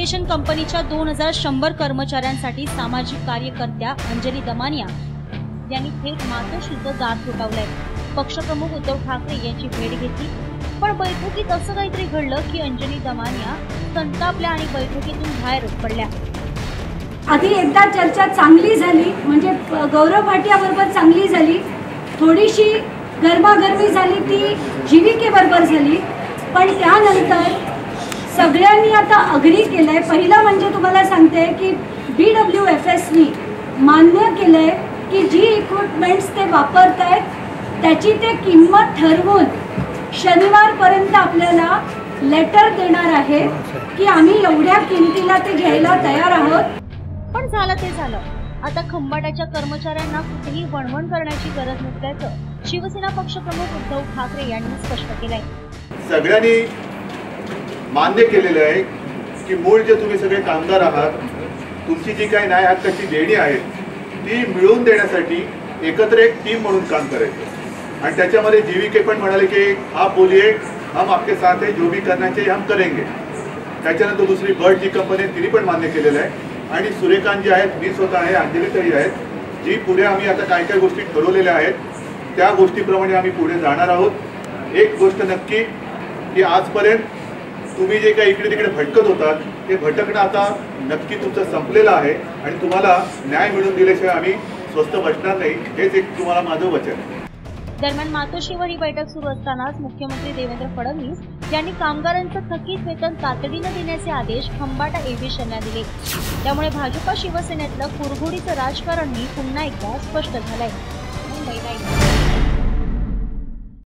Aviation कंपनीच्या 2100 कर्मचाऱ्यांसाठी सामाजिक कार्यकर्त्या अंजली दमानिया यांनी थेट मातोश्रीचं दार ठोठावलंय। पक्षप्रमुख उद्धव ठाकरे यांची भेट घेतली, पण बैठकीत असं काहीतरी घडलं की अंजली दमानिया संतापल्या आणि बैठकीतून बाहेरच पडल्या। आधी एकदा चर्चा चांगली झाली, म्हणजे गौरव भाटियाबरोबर चांगली झाली, थोडीशी गरमागरमी झाली ती जीवीके बरोबर झाली, पण त्यानंतर सगळ्यांनी आता अग्री केलंय। पहिला म्हणजे तुम्हाला सांगते की BWFSनी मान्य केलंय की जी इक्विपमेंट्स ते वापरतायत त्याची ते किंमत ठरवून शनिवारपर्यंत आपल्याला लेटर देणार आहे की आम्ही एवढ्या किमतीला ते घ्यायला तयार आहोत। पण झालं ते झालं, आता खंबाटाच्या कर्मचाऱ्यांना कुठेही वणवण करण्याची गरज नसल्याचं शिवसेना पक्षप्रमुख उद्धव ठाकरे यांनी स्पष्ट केलंय। सगळ्यांनी मान्य केलेलं आहे की मूळ जे तुम्ही सगळे कामगार आहात, तुमची जी काही न्याय हक्काची देणी आहे ती मिळवून देण्यासाठी एकत्र एक टीम म्हणून काम करायचं। आणि त्याच्यामध्ये जीवीके पण म्हणाले की आप बोलिए हम आपके साथ है, जो भी करना चाहिए हम करेंगे। त्याच्यानंतर दुसरी बर्ड जी कंपनी तिने पण मान्य केलेलं आहे, आणि सूर्यकांत जी आहेत, मी स्वतः आहे, अंजली ताई आहेत, जी पुढे आम्ही आता काय काय गोष्टी ठरवलेल्या आहेत त्या गोष्टीप्रमाणे आम्ही पुढे जाणार आहोत। एक गोष्ट नक्की की आजपर्यंत तुम्ही जे काही इकडे तिकडे भटकत होतात ते भटकणं आता नक्की तुमचं संपलेलं आहे आणि तुम्हाला न्याय मिळवून दिल्याशिवाय आम्ही स्वस्थ बसणार नाही, हेच एक तुम्हाला माझं वचन आहे। दरम्यान मातोश्रीवर ही बैठक सुरू असतानाच मुख्यमंत्री देवेंद्र फडणवीस यांनी कामगारांचं थकीत वेतन तातडीने देण्याचे आदेश खंबाटा एव्हिएशनला दिले। त्यामुळे भाजपा शिवसेनेतलं कुरघोडीचं राजकारणही पुन्हा एकदा स्पष्ट झालंय।